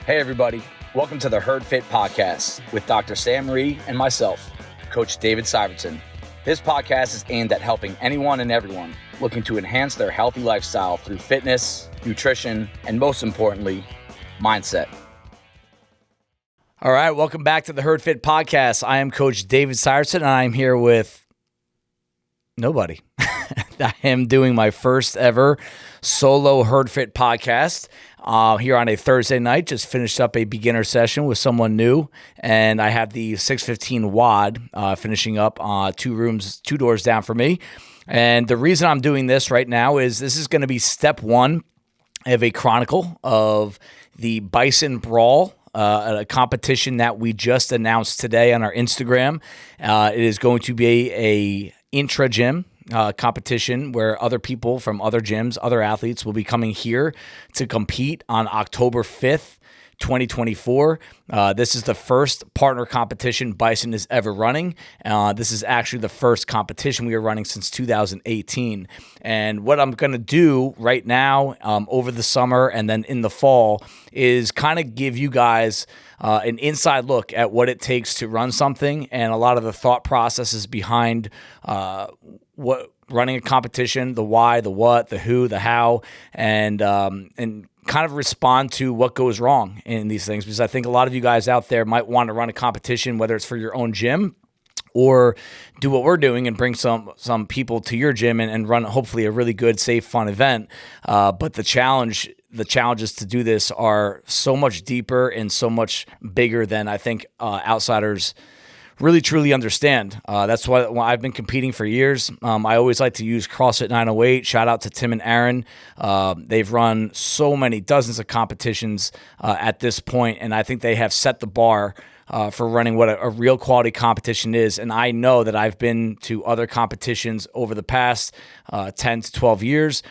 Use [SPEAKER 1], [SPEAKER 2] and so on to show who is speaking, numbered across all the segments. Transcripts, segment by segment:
[SPEAKER 1] Hey everybody, welcome to the Herd Fit Podcast with Dr. Sam Marie and myself, Coach David Syvertsen. This podcast is aimed at helping anyone and everyone looking to enhance their healthy lifestyle through fitness, nutrition, and most importantly, mindset. All right, welcome back to the Herd Fit Podcast. I am Coach David Syvertsen, and I'm here with nobody. I am doing my first ever solo Herd Fit podcast here on a Thursday night. Just finished up a beginner session with someone new, and I have the 615 WOD finishing up 2 doors down for me. And the reason I'm doing this right now is this is going to be step one of a chronicle of the Bison Brawl, a competition that we just announced today on our Instagram. It is going to be a intra-gym competition where other people from other gyms, other athletes will be coming here to compete on October 5th, 2024. This is the first partner competition Bison is ever running. This is actually the first competition we are running since 2018. And what I'm going to do right now over the summer and then in the fall is kind of give you guys an inside look at what it takes to run something and a lot of the thought processes behind what running a competition, the why, the what, the who, the how, and kind of respond to what goes wrong in these things. Because I think a lot of you guys out there might want to run a competition, whether it's for your own gym or do what we're doing and bring some people to your gym and run hopefully a really good, safe, fun event. But the challenges to do this are so much deeper and so much bigger than I think outsiders really truly understand. That's why I've been competing for years. I always like to use CrossFit 908. Shout out to Tim and Aaron. They've run so many dozens of competitions at this point, and I think they have set the bar for running what a real quality competition is. And I know that I've been to other competitions over the past 10 to 12 years.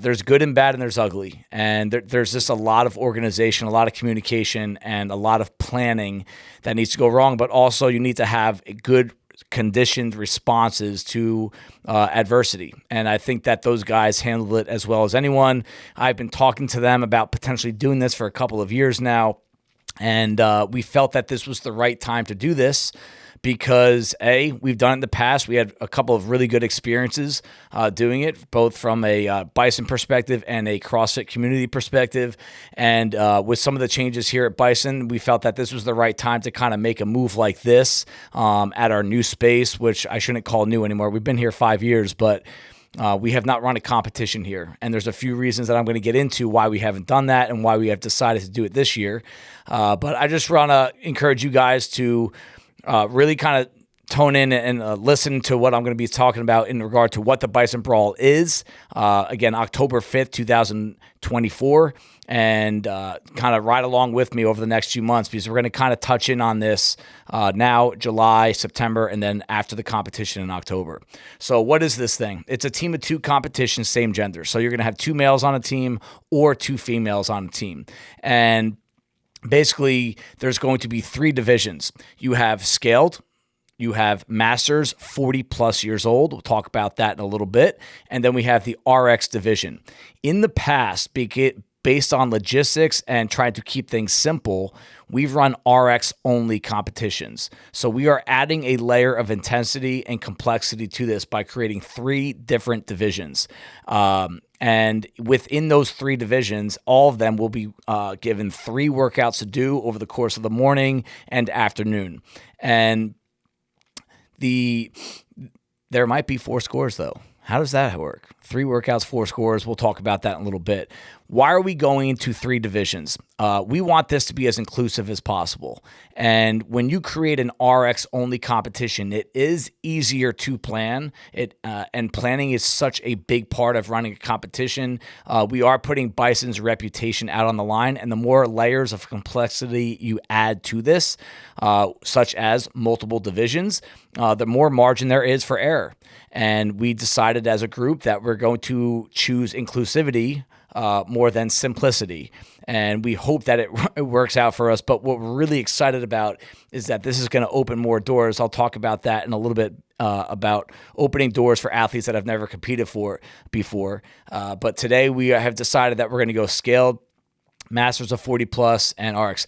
[SPEAKER 1] There's good and bad and there's ugly. And there's just a lot of organization, a lot of communication, and a lot of planning that needs to go wrong. But also you need to have good conditioned responses to adversity. And I think that those guys handled it as well as anyone. I've been talking to them about potentially doing this for a couple of years now. And we felt that this was the right time to do this. Because we've done it in the past. We had a couple of really good experiences doing it, both from a Bison perspective and a CrossFit community perspective. And with some of the changes here at Bison, we felt that this was the right time to kind of make a move like this at our new space, which I shouldn't call new anymore. We've been here 5 years, but we have not run a competition here. And there's a few reasons that I'm going to get into why we haven't done that and why we have decided to do it this year. But I just want to encourage you guys to really kind of tone in and listen to what I'm going to be talking about in regard to what the Bison Brawl is. Again, October 5th, 2024, and kind of ride along with me over the next few months because we're going to kind of touch in on this now, July, September, and then after the competition in October. So what is this thing? It's a team of 2 competition, same gender. So you're going to have 2 males on a team or 2 females on a team. And basically, there's going to be 3 divisions. You have scaled, you have masters, 40 plus years old. We'll talk about that in a little bit. And then we have the RX division. In the past, based on logistics and trying to keep things simple, we've run RX only competitions. So we are adding a layer of intensity and complexity to this by creating 3 different divisions. And within those 3 divisions, all of them will be given 3 workouts to do over the course of the morning and afternoon. And there might be 4 scores though. How does that work? 3 workouts, 4 scores. We'll talk about that in a little bit. Why are we going into 3 divisions? We want this to be as inclusive as possible. And when you create an RX-only competition, it is easier to plan. And planning is such a big part of running a competition. We are putting Bison's reputation out on the line, and the more layers of complexity you add to this, such as multiple divisions, the more margin there is for error. And we decided as a group that we're going to choose inclusivity more than simplicity. And we hope that it works out for us. But what we're really excited about is that this is going to open more doors. I'll talk about that in a little bit, about opening doors for athletes that have never competed for before. But today we have decided that we're going to go scaled. Masters of 40 plus, and RX.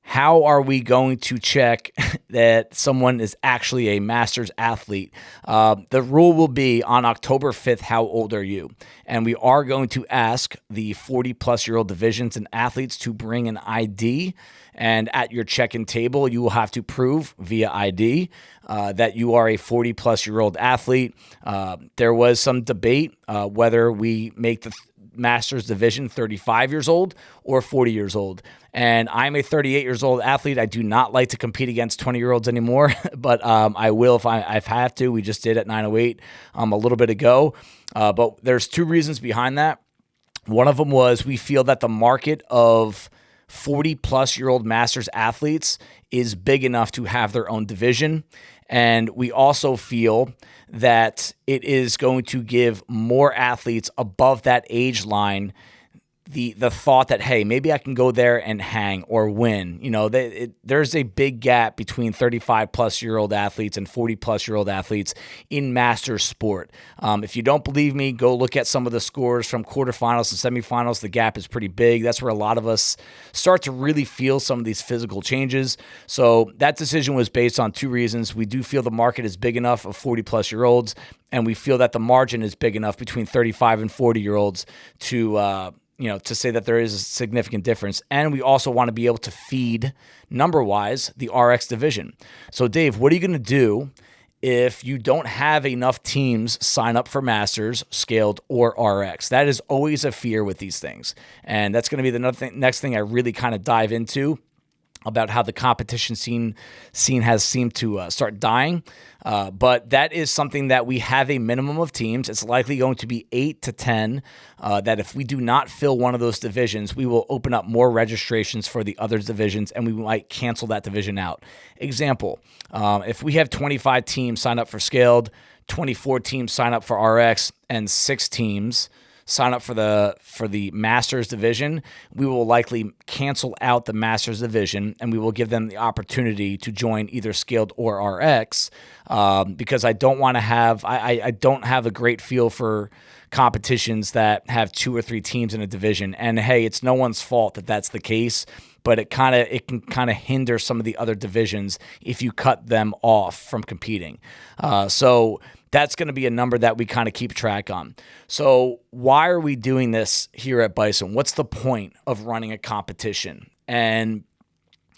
[SPEAKER 1] How are we going to check that someone is actually a Masters athlete? The rule will be on October 5th, how old are you? And we are going to ask the 40-plus-year-old divisions and athletes to bring an ID. And at your check-in table, you will have to prove via ID that you are a 40-plus-year-old athlete. There was some debate whether we make the Masters division 35 years old or 40 years old. And I'm a 38 years old athlete. I do not like to compete against 20-year-olds anymore, but I will if I have to. We just did at 908 a little bit ago. But there's two reasons behind that. One of them was we feel that the market of 40-plus-year-old Masters athletes is big enough to have their own division. And we also feel that it is going to give more athletes above that age line the thought that, hey, maybe I can go there and hang or win. You know, there's a big gap between 35-plus-year-old athletes and 40-plus-year-old athletes in Masters sport. If you don't believe me, go look at some of the scores from quarterfinals to semifinals. The gap is pretty big. That's where a lot of us start to really feel some of these physical changes. So that decision was based on two reasons. We do feel the market is big enough of 40-plus-year-olds, and we feel that the margin is big enough between 35 and 40-year-olds to say that there is a significant difference. And we also want to be able to feed, number-wise, the RX division. So, Dave, what are you going to do if you don't have enough teams sign up for Masters, Scaled, or RX? That is always a fear with these things. And that's going to be the next thing I really kind of dive into about how the competition scene has seemed to start dying. But that is something that we have a minimum of teams. It's likely going to be 8 to 10, that if we do not fill one of those divisions, we will open up more registrations for the other divisions, and we might cancel that division out. Example, if we have 25 teams sign up for Scaled, 24 teams sign up for RX, and 6 teams sign up for the Masters division, we will likely cancel out the Masters division, and we will give them the opportunity to join either Scaled or RX, because I don't want to have I don't have a great feel for competitions that have 2 or 3 teams in a division. And hey, it's no one's fault that that's the case, but it can kind of hinder some of the other divisions if you cut them off from competing. So that's going to be a number that we kind of keep track on. So why are we doing this here at Bison? What's the point of running a competition? And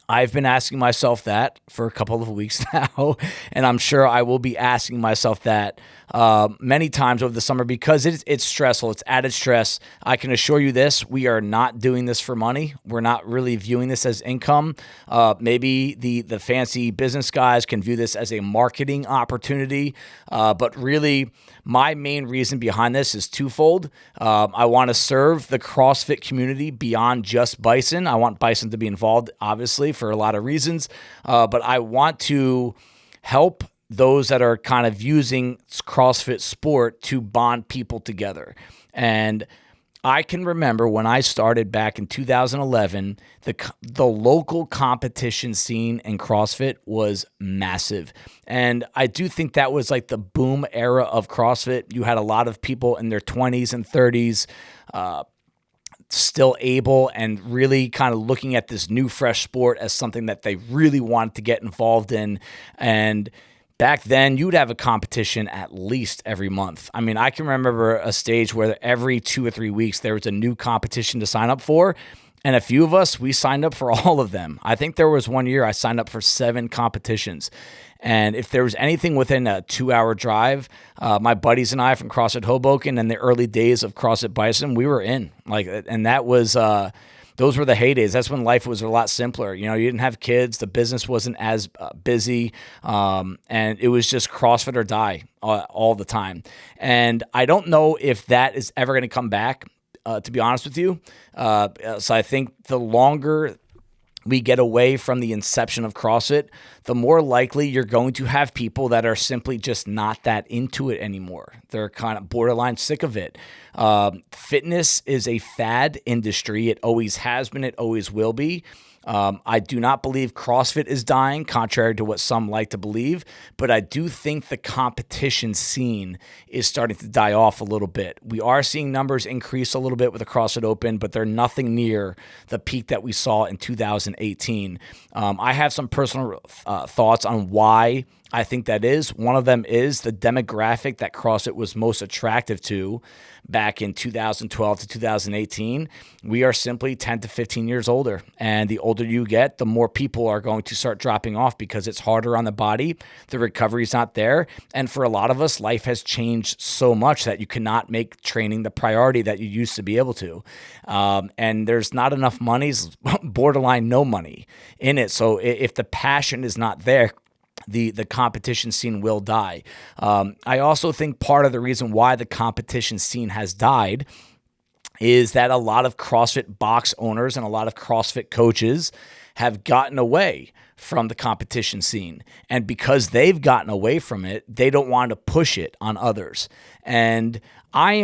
[SPEAKER 1] I've been asking myself that for a couple of weeks now, and I'm sure I will be asking myself that many times over the summer because it's stressful. It's added stress. I can assure you this, we are not doing this for money. We're not really viewing this as income. Maybe the fancy business guys can view this as a marketing opportunity, but really my main reason behind this is twofold. I want to serve the CrossFit community beyond just Bison. I want Bison to be involved, obviously, for a lot of reasons, but I want to help those that are kind of using CrossFit sport to bond people together. And I can remember when I started back in 2011, the local competition scene in CrossFit was massive. And I do think that was like the boom era of CrossFit. You had a lot of people in their 20s and 30s still able and really kind of looking at this new fresh sport as something that they really wanted to get involved in. And back then, you'd have a competition at least every month. I mean, I can remember a stage where every 2 or 3 weeks there was a new competition to sign up for, and a few of us, we signed up for all of them. I think there was one year I signed up for 7 competitions, and if there was anything within a 2-hour drive, my buddies and I from CrossFit Hoboken in the early days of CrossFit Bison, we were in. And that was those were the heydays. That's when life was a lot simpler. You know, you didn't have kids. The business wasn't as busy. And it was just CrossFit or die all the time. And I don't know if that is ever going to come back, to be honest with you. So I think the longer we get away from the inception of CrossFit, the more likely you're going to have people that are simply just not that into it anymore. They're kind of borderline sick of it. Fitness is a fad industry. It always has been. It always will be. I do not believe CrossFit is dying, contrary to what some like to believe, but I do think the competition scene is starting to die off a little bit. We are seeing numbers increase a little bit with the CrossFit Open, but they're nothing near the peak that we saw in 2018. I have some personal thoughts on why I think that is. One of them is the demographic that CrossFit was most attractive to back in 2012 to 2018. We are simply 10 to 15 years older. And the older you get, the more people are going to start dropping off because it's harder on the body. The recovery is not there. And for a lot of us, life has changed so much that you cannot make training the priority that you used to be able to. And there's not enough money, borderline no money in it. So if the passion is not there, the competition scene will die. I also think part of the reason why the competition scene has died is that a lot of CrossFit box owners and a lot of CrossFit coaches have gotten away from the competition scene. And because they've gotten away from it, they don't want to push it on others. And I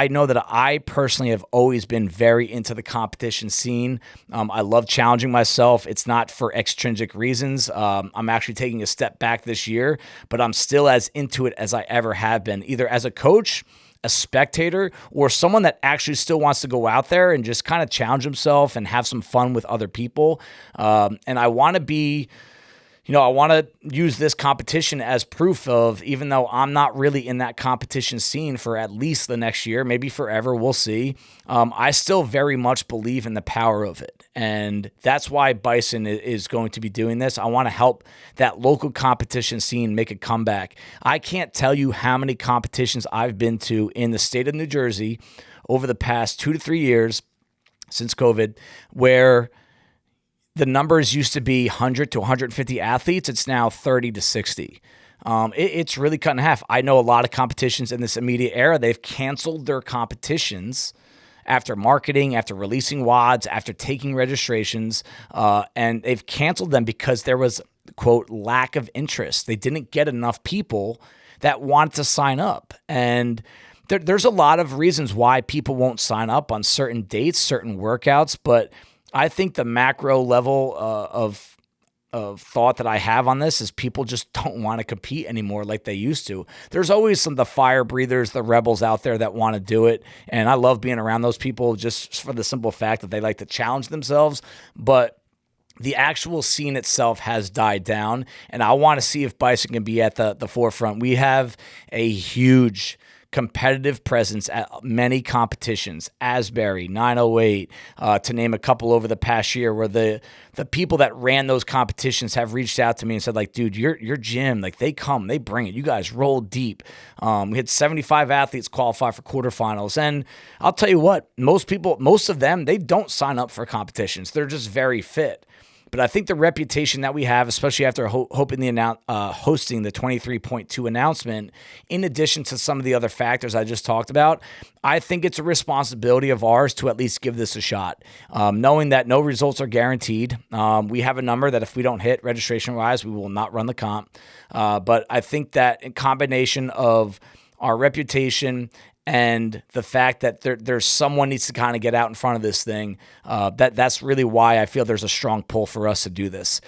[SPEAKER 1] know that I personally have always been very into the competition scene. I love challenging myself. It's not for extrinsic reasons. I'm actually taking a step back this year, but I'm still as into it as I ever have been, either as a coach, a spectator, or someone that actually still wants to go out there and just kind of challenge himself and have some fun with other people. And I want to be... I want to use this competition as proof of, even though I'm not really in that competition scene for at least the next year, maybe forever, we'll see. I still very much believe in the power of it. And that's why Bison is going to be doing this. I want to help that local competition scene make a comeback. I can't tell you how many competitions I've been to in the state of New Jersey over the past 2 to 3 years since COVID, where the numbers used to be 100 to 150 athletes. It's now 30 to 60. It's really cut in half. I know a lot of competitions in this immediate era, they've canceled their competitions after marketing, after releasing WODs, after taking registrations, and they've canceled them because there was, quote, lack of interest. They didn't get enough people that wanted to sign up. And there's a lot of reasons why people won't sign up on certain dates, certain workouts, but I think the macro level of thought that I have on this is people just don't want to compete anymore like they used to. There's always the fire breathers, the rebels out there that want to do it. And I love being around those people just for the simple fact that they like to challenge themselves. But the actual scene itself has died down. And I want to see if Bison can be at the forefront. We have a huge competitive presence at many competitions, Asbury, 908, to name a couple over the past year, where the people that ran those competitions have reached out to me and said, like, dude, your gym, like, they come, they bring it. You guys roll deep. We had 75 athletes qualify for quarterfinals. And I'll tell you what, most of them, they don't sign up for competitions. They're just very fit. But I think the reputation that we have, especially after hosting the 23.2 announcement, in addition to some of the other factors I just talked about, I think it's a responsibility of ours to at least give this a shot. Knowing that no results are guaranteed. We have a number that if we don't hit registration-wise, we will not run the comp. But I think that in combination of our reputation and the fact that there's someone needs to kind of get out in front of this thing, that's really why I feel there's a strong pull for us to do this.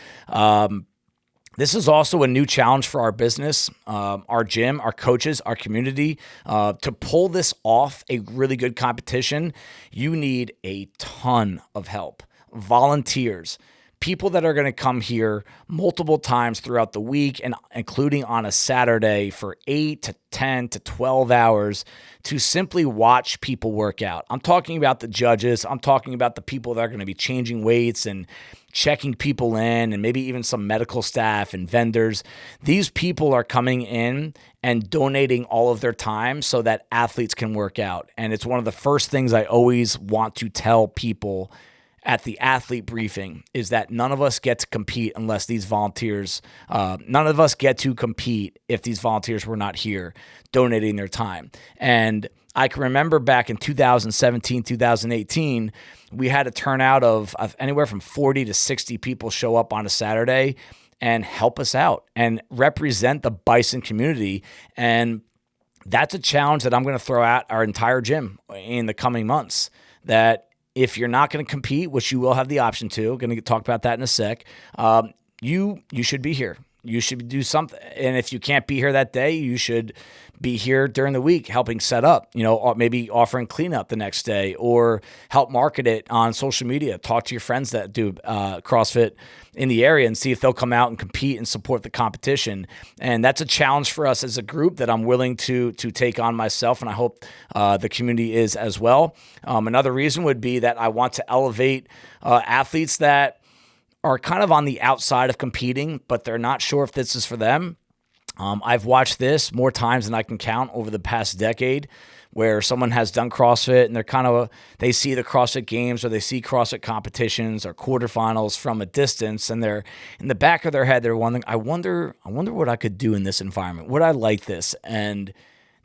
[SPEAKER 1] This is also a new challenge for our business, our gym, our coaches, our community. To pull this off, a really good competition, you need a ton of help. Volunteers, people that are going to come here multiple times throughout the week, and including on a Saturday for 8 to 10 to 12 hours to simply watch people work out. I'm talking about the judges. I'm talking about the people that are going to be changing weights and checking people in, and maybe even some medical staff and vendors. These people are coming in and donating all of their time so that athletes can work out. And it's one of the first things I always want to tell people at the athlete briefing is that none of us get to compete unless these volunteers, none of us get to compete if these volunteers were not here donating their time. And I can remember back in 2017, 2018, we had a turnout of anywhere from 40 to 60 people show up on a Saturday and help us out and represent the Bison community. And that's a challenge that I'm going to throw at our entire gym in the coming months, that if you're not going to compete, which you will have the option to, going to talk about that in a sec, you should be here. You should do something. And if you can't be here that day, you should be here during the week helping set up, or maybe offering cleanup the next day, or help market it on social media. Talk to your friends that do CrossFit in the area and see if they'll come out and compete and support the competition. And that's a challenge for us as a group that I'm willing to take on myself, and I hope the community is as well. Another reason would be that I want to elevate athletes that are kind of on the outside of competing, but they're not sure if this is for them. I've watched this more times than I can count over the past decade, where someone has done CrossFit and they see the CrossFit games or they see CrossFit competitions or quarterfinals from a distance, and they're in the back of their head, they're wondering, I wonder what I could do in this environment. Would I like this? And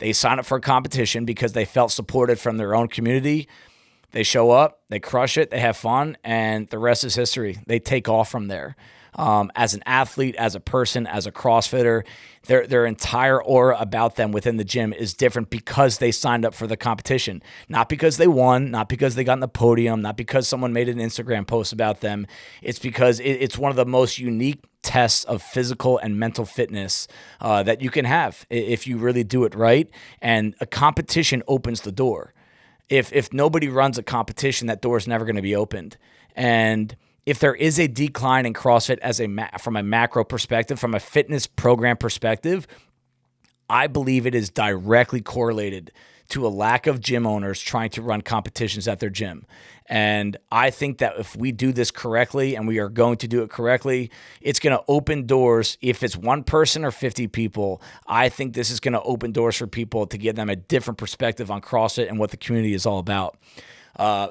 [SPEAKER 1] they sign up for a competition because they felt supported from their own community. They show up, they crush it, they have fun, and the rest is history. They take off from there. As an athlete, as a person, as a CrossFitter, their entire aura about them within the gym is different because they signed up for the competition. Not because they won, not because they got on the podium, not because someone made an Instagram post about them. It's because it's one of the most unique tests of physical and mental fitness that you can have if you really do it right. And a competition opens the door. If nobody runs a competition, that door is never going to be opened. And if there is a decline in CrossFit from a macro perspective, from a fitness program perspective, I believe it is directly correlated to a lack of gym owners trying to run competitions at their gym. And I think that if we do this correctly, and we are going to do it correctly, it's going to open doors. If it's one person or 50 people, I think this is going to open doors for people to give them a different perspective on CrossFit and what the community is all about.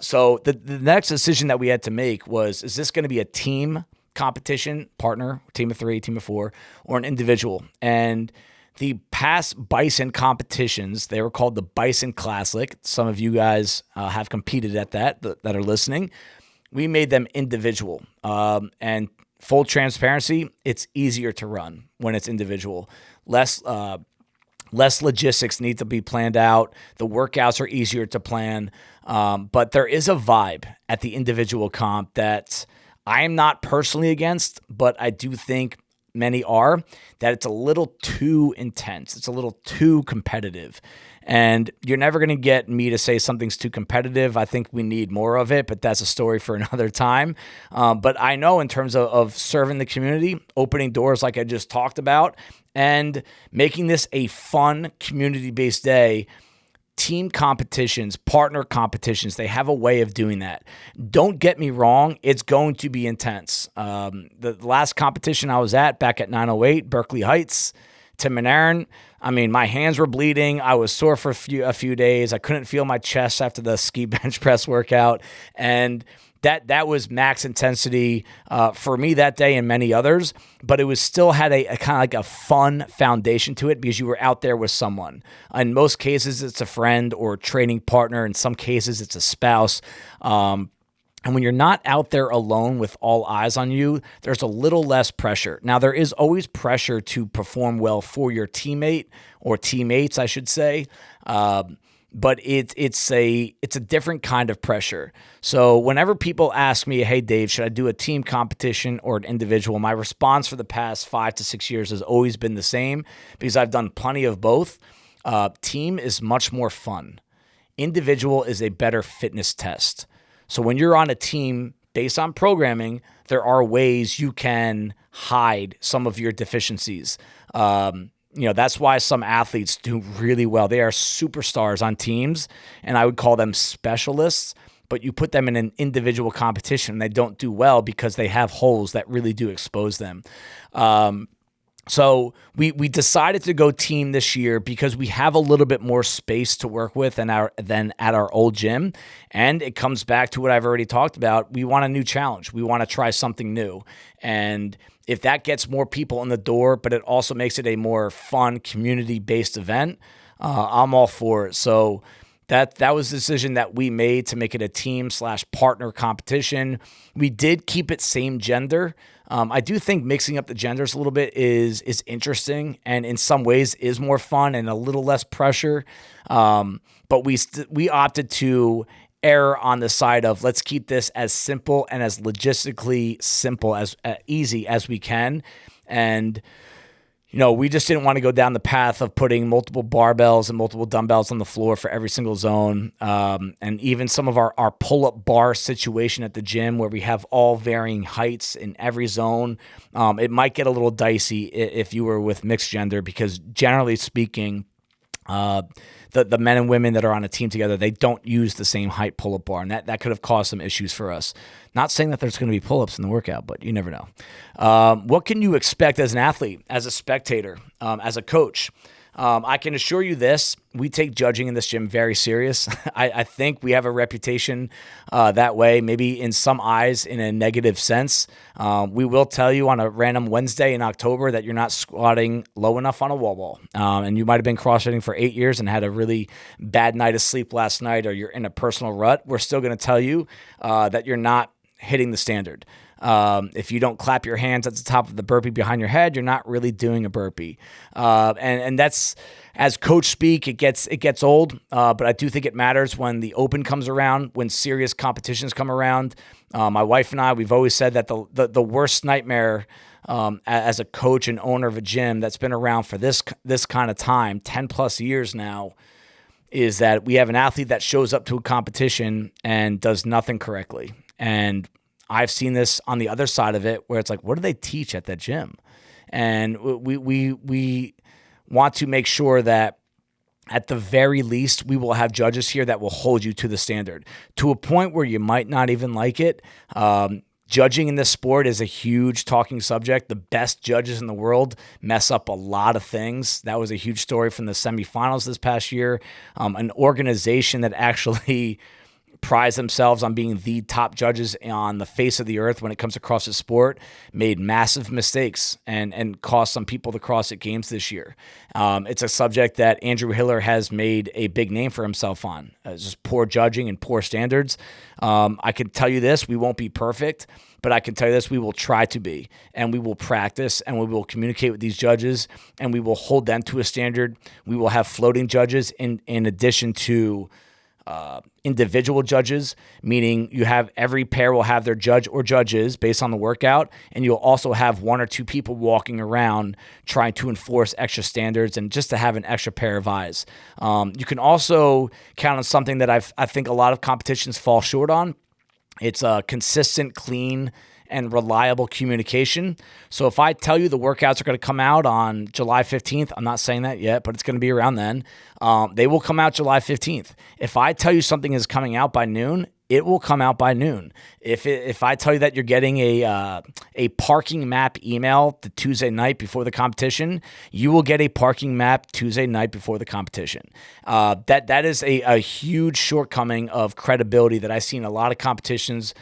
[SPEAKER 1] So the next decision that we had to make was, is this going to be a team competition, partner, team of 3, team of 4, or an individual? And the past Bison competitions, they were called the Bison Classic. Some of you guys have competed at that are listening. We made them individual. And full transparency, it's easier to run when it's individual. Less logistics need to be planned out. The workouts are easier to plan. But there is a vibe at the individual comp that I am not personally against, but I do think many are, that it's a little too intense. It's a little too competitive. And you're never going to get me to say something's too competitive. I think we need more of it, but that's a story for another time. But I know in terms of serving the community, opening doors like I just talked about, and making this a fun community-based day, team competitions, partner competitions, they have a way of doing that. Don't get me wrong, it's going to be intense. The last competition I was at back at 908, Berkeley Heights, Tim and Aaron, I mean, my hands were bleeding. I was sore for a few days. I couldn't feel my chest after the ski bench press workout. And that was max intensity for me that day and many others, but it was still had a kind of like a fun foundation to it because you were out there with someone. In most cases, it's a friend or training partner. In some cases, it's a spouse. And when you're not out there alone with all eyes on you, there's a little less pressure. Now, there is always pressure to perform well for your teammate or teammates, I should say. But it's a different kind of pressure. So whenever people ask me, hey, Dave, should I do a team competition or an individual? My response for the past 5 to 6 years has always been the same because I've done plenty of both. Team is much more fun. Individual is a better fitness test. So when you're on a team based on programming, there are ways you can hide some of your deficiencies. That's why some athletes do really well. They are superstars on teams, and I would call them specialists, but you put them in an individual competition and they don't do well because they have holes that really do expose them. So we decided to go team this year because we have a little bit more space to work with than at our old gym. And it comes back to what I've already talked about. We want a new challenge. We want to try something new. And if that gets more people in the door, but it also makes it a more fun community-based event, I'm all for it. So that was the decision that we made to make it a team/partner competition. We did keep it same gender. I do think mixing up the genders a little bit is interesting and in some ways is more fun and a little less pressure. But we opted to err on the side of let's keep this as simple and as logistically simple as easy as we can. And we just didn't want to go down the path of putting multiple barbells and multiple dumbbells on the floor for every single zone. And even some of our pull-up bar situation at the gym where we have all varying heights in every zone, it might get a little dicey if you were with mixed gender, because generally speaking, the men and women that are on a team together, they don't use the same height pull-up bar, and that could have caused some issues for us. Not saying that there's going to be pull-ups in the workout, but you never know. What can you expect as an athlete, as a spectator, as a coach? I can assure you this, we take judging in this gym very serious. I think we have a reputation that way, maybe in some eyes in a negative sense. We will tell you on a random Wednesday in October that you're not squatting low enough on a wall ball. And you might have been CrossFitting for 8 years and had a really bad night of sleep last night, or you're in a personal rut. We're still going to tell you that you're not hitting the standard. If you don't clap your hands at the top of the burpee behind your head, you're not really doing a burpee. And that's, as coach speak, it gets old. But I do think it matters when the open comes around, when serious competitions come around. My wife and I, we've always said that the worst nightmare as a coach and owner of a gym that's been around for this kind of time, 10 plus years now, is that we have an athlete that shows up to a competition and does nothing correctly. And I've seen this on the other side of it where it's like, what do they teach at that gym? And we want to make sure that at the very least, we will have judges here that will hold you to the standard to a point where you might not even like it. Judging in this sport is a huge talking subject. The best judges in the world mess up a lot of things. That was a huge story from the semifinals this past year. An organization that actually prize themselves on being the top judges on the face of the earth when it comes to CrossFit sport made massive mistakes and cost some people the CrossFit Games this year. It's a subject that Andrew Hiller has made a big name for himself on. It's just poor judging and poor standards. I can tell you this, we won't be perfect, but I can tell you this, we will try to be, and we will practice, and we will communicate with these judges, and we will hold them to a standard. We will have floating judges in addition to individual judges, meaning you have every pair will have their judge or judges based on the workout, and you'll also have one or two people walking around trying to enforce extra standards and just to have an extra pair of eyes. You can also count on something that I think a lot of competitions fall short on. It's a consistent, clean, and reliable communication. So if I tell you the workouts are going to come out on July 15th, I'm not saying that yet, but it's going to be around then. They will come out July 15th. If I tell you something is coming out by noon, it will come out by noon. If I tell you that you're getting a parking map email the Tuesday night before the competition, you will get a parking map Tuesday night before the competition. That is a huge shortcoming of credibility that I see in a lot of competitions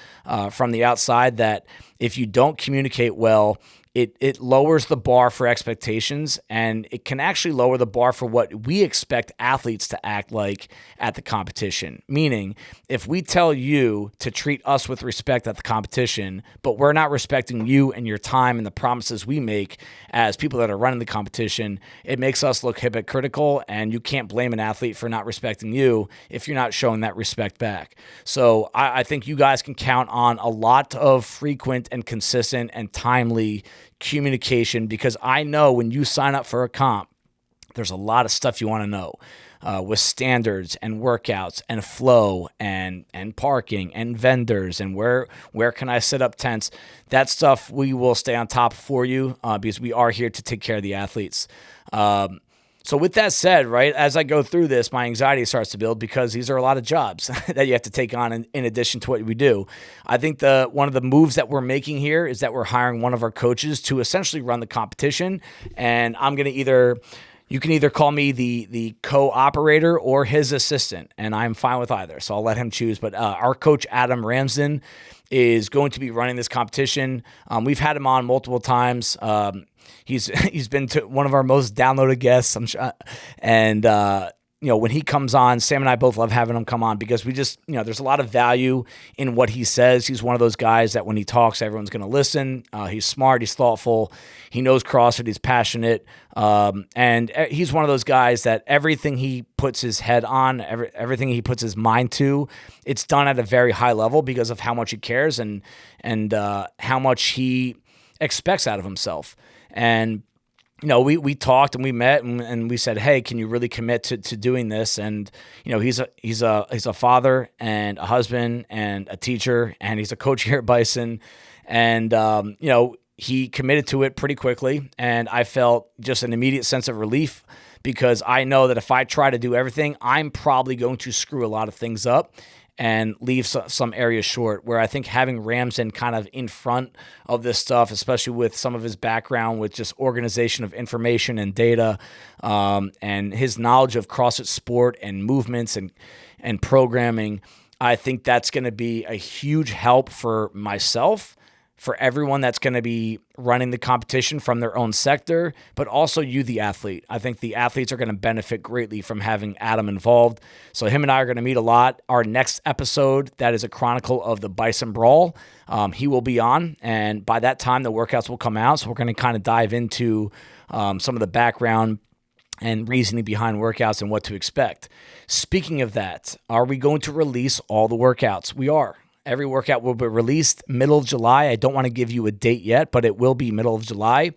[SPEAKER 1] from the outside, that if you don't communicate well, it lowers the bar for expectations, and it can actually lower the bar for what we expect athletes to act like at the competition. Meaning, if we tell you to treat us with respect at the competition, but we're not respecting you and your time and the promises we make as people that are running the competition, it makes us look hypocritical, and you can't blame an athlete for not respecting you if you're not showing that respect back. So I think you guys can count on a lot of frequent and consistent and timely communication, because I know when you sign up for a comp, there's a lot of stuff you want to know with standards and workouts and flow and parking and vendors and where can I set up tents. That stuff we will stay on top for you because we are here to take care of the athletes. So with that said, right, as I go through this, my anxiety starts to build because these are a lot of jobs that you have to take on in addition to what we do. I think one of the moves that we're making here is that we're hiring one of our coaches to essentially run the competition. And I'm going to you can either call me the co-operator or his assistant, and I'm fine with either. So I'll let him choose. But our coach, Adam Ramsden, is going to be running this competition. We've had him on multiple times. He's been to one of our most downloaded guests, I'm sure, and when he comes on, Sam and I both love having him come on because we just, there's a lot of value in what he says. He's one of those guys that when he talks, everyone's going to listen. He's smart. He's thoughtful. He knows CrossFit. He's passionate. And he's one of those guys that everything he puts his head on, everything he puts his mind to, it's done at a very high level because of how much he cares and how much he expects out of himself. And we talked and we met and we said, hey, can you really commit to doing this? And, he's a father and a husband and a teacher, and he's a coach here at Bison. And, he committed to it pretty quickly. And I felt just an immediate sense of relief because I know that if I try to do everything, I'm probably going to screw a lot of things up and leave some areas short, where I think having Ramsden kind of in front of this stuff, especially with some of his background with just organization of information and data, and his knowledge of CrossFit sport and movements and programming, I think that's going to be a huge help for myself, for everyone that's going to be running the competition from their own sector, but also you, the athlete. I think the athletes are going to benefit greatly from having Adam involved. So him and I are going to meet a lot. Our next episode, that is a chronicle of the Bison Brawl, he will be on. And by that time, the workouts will come out. So we're going to kind of dive into some of the background and reasoning behind workouts and what to expect. Speaking of that, are we going to release all the workouts? We are. Every workout will be released middle of July. I don't want to give you a date yet, but it will be middle of July.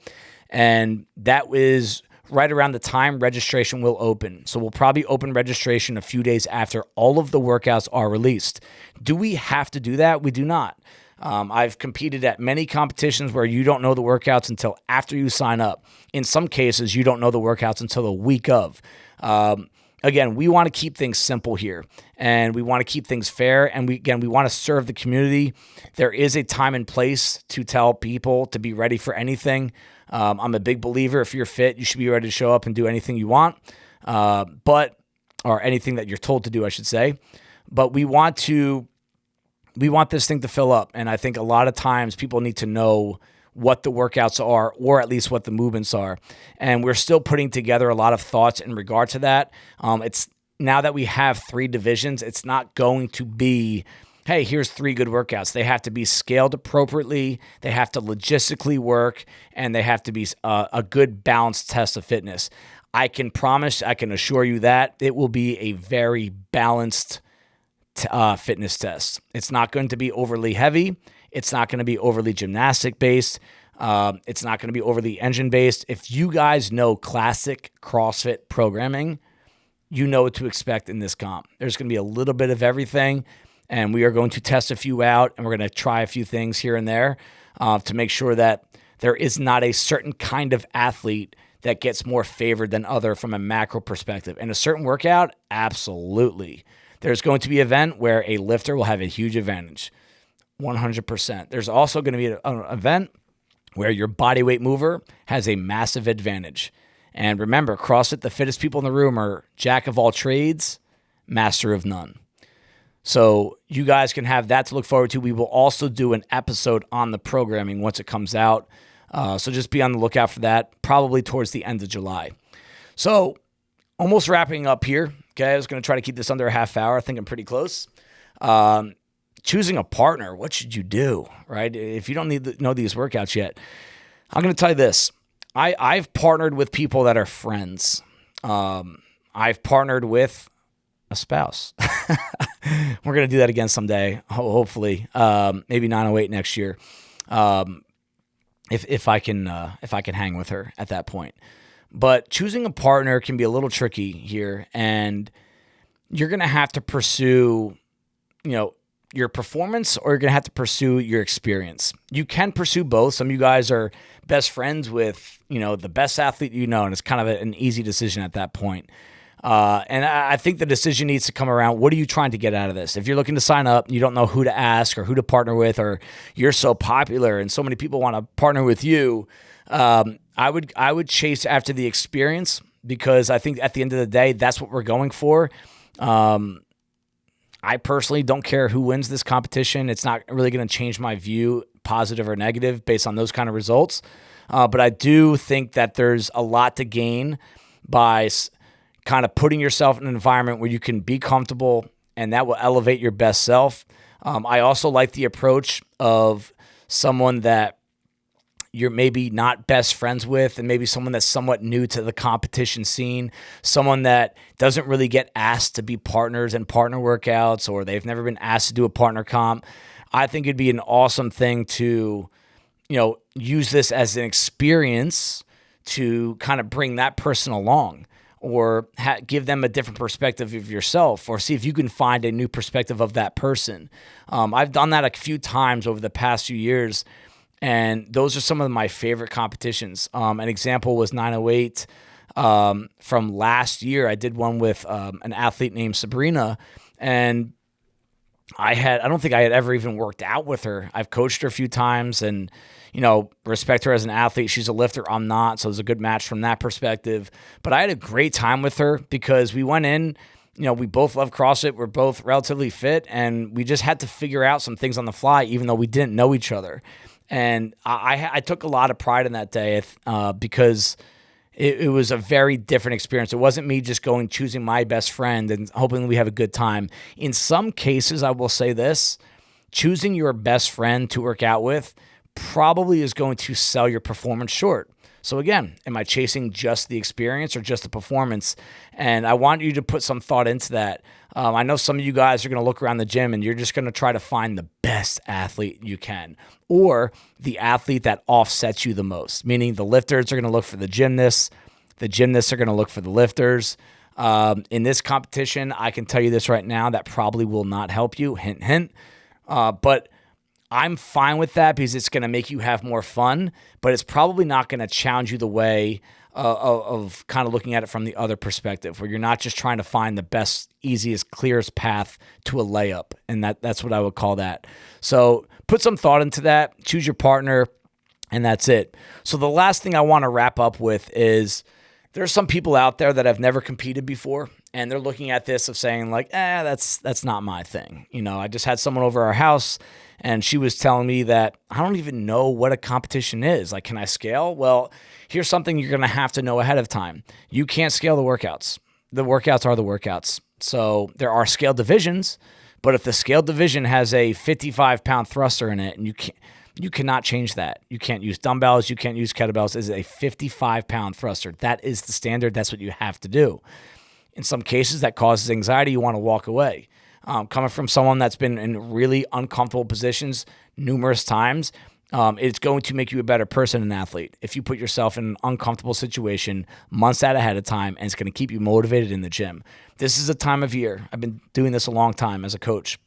[SPEAKER 1] And that is right around the time registration will open. So we'll probably open registration a few days after all of the workouts are released. Do we have to do that? We do not. I've competed at many competitions where you don't know the workouts until after you sign up. In some cases, you don't know the workouts until the week of. Again, we want to keep things simple here, and we want to keep things fair, and we want to serve the community. There is a time and place to tell people to be ready for anything. I'm a big believer, if you're fit, you should be ready to show up and do anything you want, or anything that you're told to do, I should say. But we want this thing to fill up, and I think a lot of times people need to know what the workouts are, or at least what the movements are. And we're still putting together a lot of thoughts in regard to that. It's now that we have 3 divisions, it's not going to be, hey, here's 3 good workouts. They have to be scaled appropriately. They have to logistically work, and they have to be a good balanced test of fitness. I can assure you that it will be a very balanced fitness test. It's not going to be overly heavy. It's not going to be overly gymnastic based. It's not going to be overly engine based. If you guys know classic CrossFit programming, you know what to expect in this comp. There's going to be a little bit of everything, and we are going to test a few out, and we're going to try a few things here and there to make sure that there is not a certain kind of athlete that gets more favored than other from a macro perspective. In a certain workout, absolutely. There's going to be an event where a lifter will have a huge advantage. 100%. There's also going to be an event where your bodyweight mover has a massive advantage. And remember, CrossFit, the fittest people in the room are jack of all trades, master of none. So you guys can have that to look forward to. We will also do an episode on the programming once it comes out. So just be on the lookout for that, probably towards the end of July. So almost wrapping up here. Okay, I was going to try to keep this under a half hour. I think I'm pretty close. Choosing a partner, what should you do, right? If you don't know these workouts yet, I'm going to tell you this. I've partnered with people that are friends. I've partnered with a spouse. We're going to do that again someday, hopefully, maybe 908 next year, if I can hang with her at that point. But choosing a partner can be a little tricky here, and you're going to have to pursue, your performance, or you're going to have to pursue your experience. You can pursue both. Some of you guys are best friends with, the best athlete and it's kind of an easy decision at that point. And I think the decision needs to come around, what are you trying to get out of this? If you're looking to sign up, you don't know who to ask or who to partner with, or you're so popular and so many people want to partner with you, I would chase after the experience, because I think at the end of the day, that's what we're going for. I personally don't care who wins this competition. It's not really going to change my view, positive or negative, based on those kind of results. But I do think that there's a lot to gain by kind of putting yourself in an environment where you can be comfortable, and that will elevate your best self. I also like the approach of someone that you're maybe not best friends with, and maybe someone that's somewhat new to the competition scene, someone that doesn't really get asked to be partners in partner workouts, or they've never been asked to do a partner comp. I think it'd be an awesome thing to, use this as an experience to kind of bring that person along, or give them a different perspective of yourself, or see if you can find a new perspective of that person. I've done that a few times over the past few years, and those are some of my favorite competitions. An example was 908 from last year. I did one with an athlete named Sabrina, and I don't think I had ever even worked out with her. I've coached her a few times, and respect her as an athlete. She's a lifter, I'm not, so it was a good match from that perspective. But I had a great time with her because we went in, we both love CrossFit, we're both relatively fit, and we just had to figure out some things on the fly, even though we didn't know each other. And I took a lot of pride in that day because it was a very different experience. It wasn't me just choosing my best friend and hoping we have a good time. In some cases, I will say this, choosing your best friend to work out with probably is going to sell your performance short. So again, am I chasing just the experience or just the performance? And I want you to put some thought into that. I know some of you guys are going to look around the gym and you're just going to try to find the best athlete you can, or the athlete that offsets you the most, meaning the lifters are going to look for the gymnasts are going to look for the lifters. In this competition, I can tell you this right now, that probably will not help you, hint, hint. But I'm fine with that because it's going to make you have more fun, but it's probably not going to challenge you the way of kind of looking at it from the other perspective, where you're not just trying to find the best, easiest, clearest path to a layup. And that's what I would call that. So put some thought into that, choose your partner, and that's it. So the last thing I want to wrap up with is there's some people out there that have never competed before, and they're looking at this of saying like, that's not my thing. I just had someone over our house, and she was telling me that I don't even know what a competition is. Like, can I scale? Well, here's something you're going to have to know ahead of time. You can't scale the workouts. The workouts are the workouts. So there are scale divisions, but if the scale division has a 55-pound thruster in it, and you cannot change that. You can't use dumbbells. You can't use kettlebells. It's a 55-pound thruster. That is the standard. That's what you have to do. In some cases, that causes anxiety. You want to walk away. Coming from someone that's been in really uncomfortable positions numerous times, it's going to make you a better person and athlete if you put yourself in an uncomfortable situation months out ahead of time, and it's going to keep you motivated in the gym. This is a time of year. I've been doing this a long time as a coach.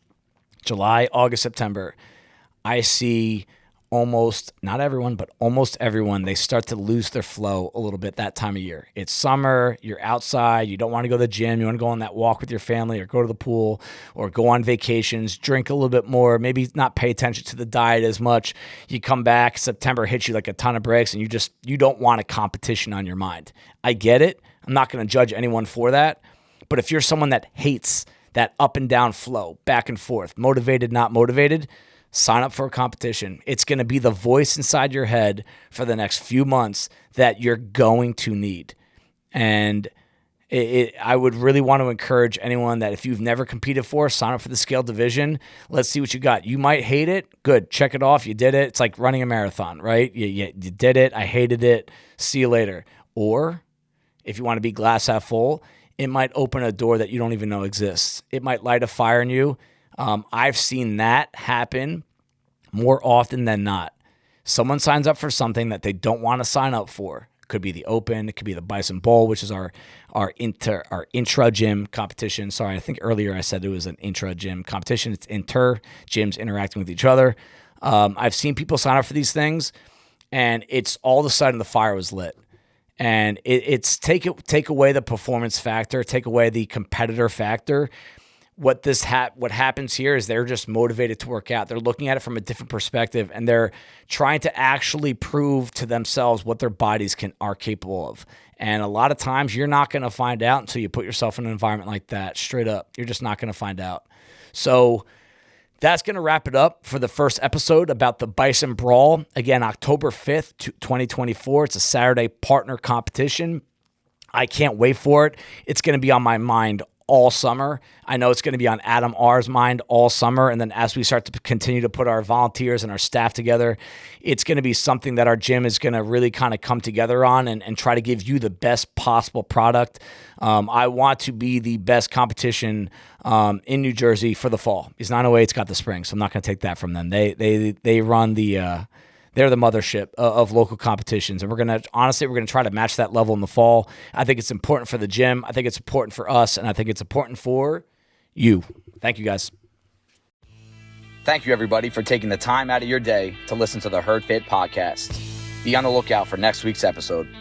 [SPEAKER 1] July, August, September, I see not everyone, but almost everyone, they start to lose their flow a little bit that time of year. It's summer, you're outside, you don't want to go to the gym, you want to go on that walk with your family or go to the pool or go on vacations, drink a little bit more, maybe not pay attention to the diet as much. You come back, September hits you like a ton of bricks, and you don't want a competition on your mind. I get it. I'm not going to judge anyone for that. But if you're someone that hates that up and down flow, back and forth, motivated, not motivated, sign up for a competition. It's going to be the voice inside your head for the next few months that you're going to need. And I would really want to encourage anyone that if you've never competed for, sign up for the scale division. Let's see what you got. You might hate it. Good. Check it off. You did it. It's like running a marathon, right? You did it. I hated it. See you later. Or if you want to be glass half full, it might open a door that you don't even know exists. It might light a fire in you. I've seen that happen more often than not. Someone signs up for something that they don't want to sign up for. It could be the Open. It could be the Bison Brawl, which is our intra-gym competition. Sorry, I think earlier I said it was an intra-gym competition. It's inter-gyms interacting with each other. I've seen people sign up for these things, and it's all of a sudden the fire was lit. And it's take away the performance factor, take away the competitor factor. What happens here is they're just motivated to work out. They're looking at it from a different perspective, and they're trying to actually prove to themselves what their bodies are capable of. And a lot of times you're not going to find out until you put yourself in an environment like that. Straight up, you're just not going to find out. So that's going to wrap it up for the first episode about the Bison Brawl. Again, October 5th, 2024. It's a Saturday partner competition. I can't wait for it. It's going to be on my mind all summer. I know it's going to be on Adam R's mind all summer. And then as we start to continue to put our volunteers and our staff together, it's going to be something that our gym is going to really kind of come together on and try to give you the best possible product. I want to be the best competition in New Jersey for the fall. Because 908's got the spring, so I'm not going to take that from them. They run the... They're the mothership of local competitions. And we're going to try to match that level in the fall. I think it's important for the gym. I think it's important for us. And I think it's important for you. Thank you, guys. Thank you, everybody, for taking the time out of your day to listen to the Herd Fit podcast. Be on the lookout for next week's episode.